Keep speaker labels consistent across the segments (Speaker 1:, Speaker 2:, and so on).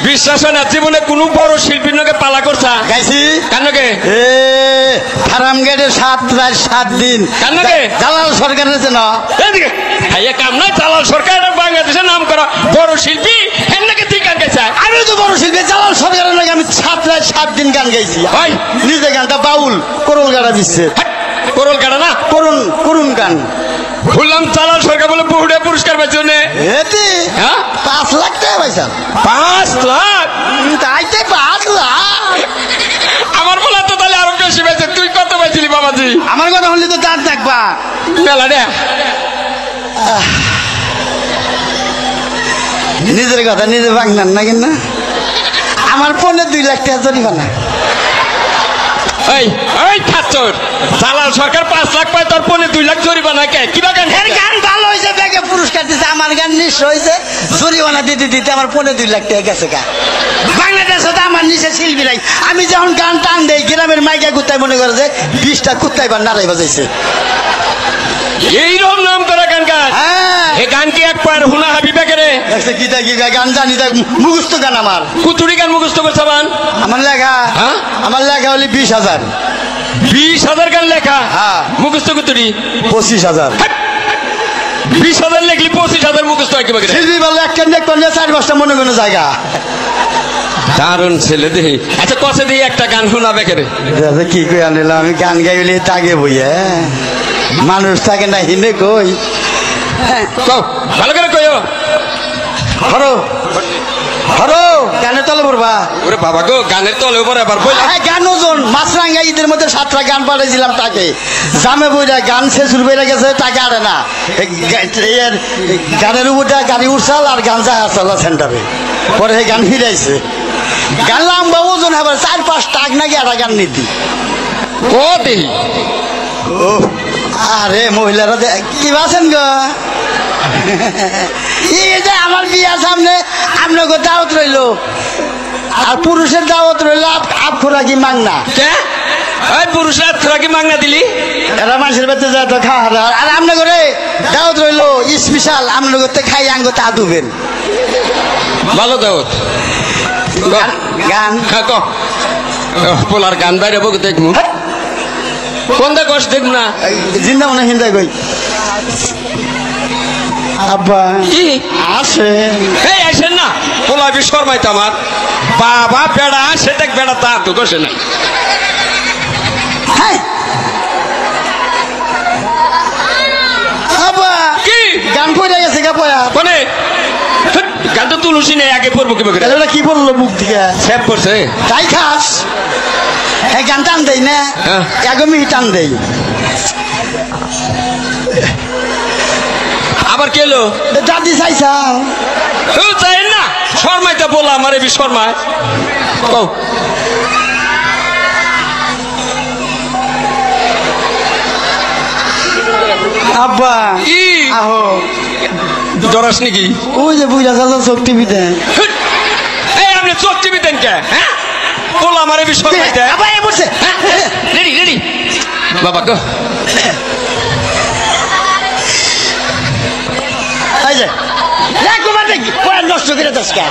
Speaker 1: বিশ্বাস হয় না জীবনে কোন বড় শিল্পীর নাকি পালা করছা
Speaker 2: গাইছি
Speaker 1: কানকে
Speaker 2: ফার্ম গেটে 7 দিন
Speaker 1: কানকে
Speaker 2: জালাল সরকারের জন্য
Speaker 1: এদিকে ভাইয়া কাম নাই জালাল সরকার বাংলাদেশের নাম করা বড় শিল্পী এর নাকি তুই গান গাইছা
Speaker 2: আমি তো বড় শিল্পী জালাল সরকারের নাকি আমি 7 দিন গান গাইছি
Speaker 1: ভাই
Speaker 2: নিজে গানটা বাউল করল গাড়া দিচ্ছে
Speaker 1: করল গাড়া না
Speaker 2: করুন গান
Speaker 1: বললাম জালাল সরকার বলে বহুটা পুরস্কার পাইছো নে
Speaker 2: এতে
Speaker 1: হ্যাঁ
Speaker 2: 5 লাখ টাকা পাইছা
Speaker 1: 5 লাখ
Speaker 2: তাইতে 5 লাখ
Speaker 1: আমার বলা তো তাহলে আরো বেশি পাইছে তুই কত পাইছিলি বাবাজি
Speaker 2: আমার কথা হলে তো দাঁত দেখবা
Speaker 1: মেলা রে
Speaker 2: নিজের কথা নিজে ভাঙনান না কিনা আমার ফোনে 2 লাখ টাকা জরিমানা
Speaker 1: এই এই খাচ্চর জালাল সরকার 5 লাখ পায় তার পনে 2 লাখ জরিমানা কে কিবা গান
Speaker 2: এর গান ভালো হয়েছে ব্যাগে পুরস্কার দিতে আমার গান নিশ্চয় হয়েছে জরিমানা দিতে আমার পনে 2 লাখ টাকা গেছে গা বাংলাদেশে তো আমার নিচে শিল্পী নাই আমি যখন গান টান দেই গ্রামের মাইকা কুত্তায় মনে করে যে 20টা কুত্তাই বা নাড়াই বাজাইছে
Speaker 1: এইরকম নাম করা গান গান
Speaker 2: হ্যাঁ
Speaker 1: এ গান কি এক পার হুনা হাবিবা করে
Speaker 2: দেখছে কি গান জানি দেখ মুখস্থ গান আমার
Speaker 1: কুতুরি গান মুখস্থ করছে বান
Speaker 2: আমার লেখা
Speaker 1: হ্যাঁ
Speaker 2: আমার লেখা হলে 20,000
Speaker 1: 20,000 গান লেখা
Speaker 2: হ্যাঁ
Speaker 1: মুখস্থ কুতুরি
Speaker 2: 25,000
Speaker 1: 20,000 লিখলি 25,000 মুখস্থ হয় কিবা করে
Speaker 2: শিল্পী বলে একটা নেক করলে 4-5টা মনে কোনো জায়গা
Speaker 1: দারুণ ছেলে দেহি আচ্ছা কষে দিয়ে একটা গান শোনাবে করে
Speaker 2: কি কই আনিলাম আমি গান গাইলে তাকে বইয়া মানুষ থাকে না হিনে কই
Speaker 1: কও ভালো করে কইও
Speaker 2: হরো হরো গানের তলে পড়বা
Speaker 1: ওরে বাবা গো গানের তলে উপর আবার বই
Speaker 2: হ্যাঁ গান ওজন মাছরাঙ্গা ঈদের মধ্যে 7টা গান পাঠাইছিলাম তাকে জামে বইরা গান শেষ বেড়ে গেছে তাকে আরে না এর গানের উপরটা গাড়ি উঠছাল আর গান যা আসল সেন্টারে পরে সেই গান ফিরাইছে গান লম্বা ওজন আবার 4-5 টাক নাকি একটা গান নীতি
Speaker 1: ও দেহি
Speaker 2: ও আরে মহিলারা কি আছেন গো এই যে আমার বিয়ার সামনে আপনাকে দাওয়াত রইল আর পুরুষের দাওয়াত রইল আপ খোরাকি মাংনা
Speaker 1: ওই পুরুষের খোরাকি মাংনা দিলি
Speaker 2: এরা মানুষের বাড়িতে যায় তো খাওয়া আর আপনার করে দাওয়াত রইল স্পেশাল আপনার করতে খাই আঙ্গো তা দুবেন
Speaker 1: ভালো দাওয়াত
Speaker 2: গান
Speaker 1: পোলার গান বাইরে বকে দেখমু কোন দা কষ্ট দেখব না
Speaker 2: জিন্দা মনে হিন্দা কই আব্বা
Speaker 1: কি
Speaker 2: আসে
Speaker 1: এই আসেন না পোলা বি শর্মাইতো আমার বাবা বেড়া সে দেখ বেড়া তা তো কষে না
Speaker 2: আব্বা
Speaker 1: কি
Speaker 2: গান পড়ে গেছে গা পয়া
Speaker 1: কোনে গান তো তুলসী নেই আগে পড়বো কি বকে
Speaker 2: এটা কি বললো মুখ থেকে
Speaker 1: সেভ করছে
Speaker 2: তাই খাস হ্যাঁ গান টান দেই না একদমই টান দেই
Speaker 1: আবার কেলো
Speaker 2: দাদি চাইছাও
Speaker 1: চাই না শর্মাইতে বলা আমার এবি শর্মায় কও
Speaker 2: আব্বা
Speaker 1: কি
Speaker 2: আহো
Speaker 1: জরাস নাকি
Speaker 2: ওই যে বুঝা চাচা চোখ টিভি দেন
Speaker 1: এই আপনি চোখ টিভি দেন কে হ্যাঁ বলো আমার এবি শর্মাইতে
Speaker 2: আব্বা এ বসে
Speaker 1: রেডি রেডি বাবা গো
Speaker 2: এই যে একবার দেখি পড়া নষ্ট করে দশ কা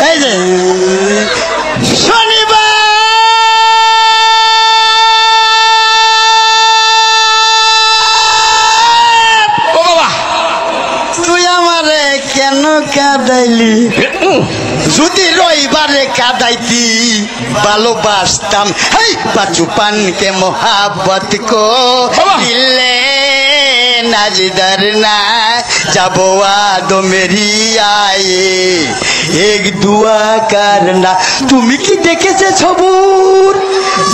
Speaker 2: এই যে শনিবার
Speaker 1: ও বাবা
Speaker 2: তুই আমারে কেন কাঁদাইলি যদি রবিবারে কাঁদাইতি ভালোবাসতাম হেই বাচুপান কে মোহাব্বত কো দিলে নাজদার না যাবো আদো মেরি আয়ে এক দুয়া কারনা তুমি কি দেখেছে সবুর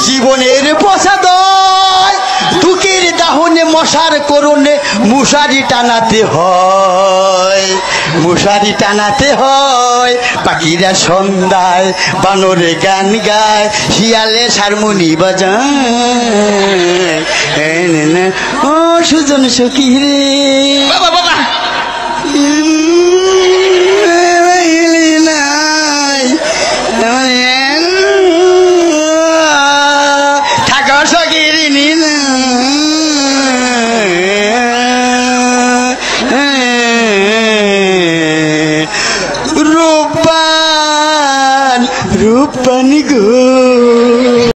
Speaker 2: জীবনের প্রসাদয় দুঃখের দাহনে মশার করণে মশারি টানাতে হয় মশারি টানাতে হয় পাখিরা সন্ধ্যায় বানরে গান গায় শিয়ালে হারমোনি বাজায় ও সুজন সখী রে
Speaker 1: বাবা বাবা
Speaker 2: থাকা সখীর পানি গো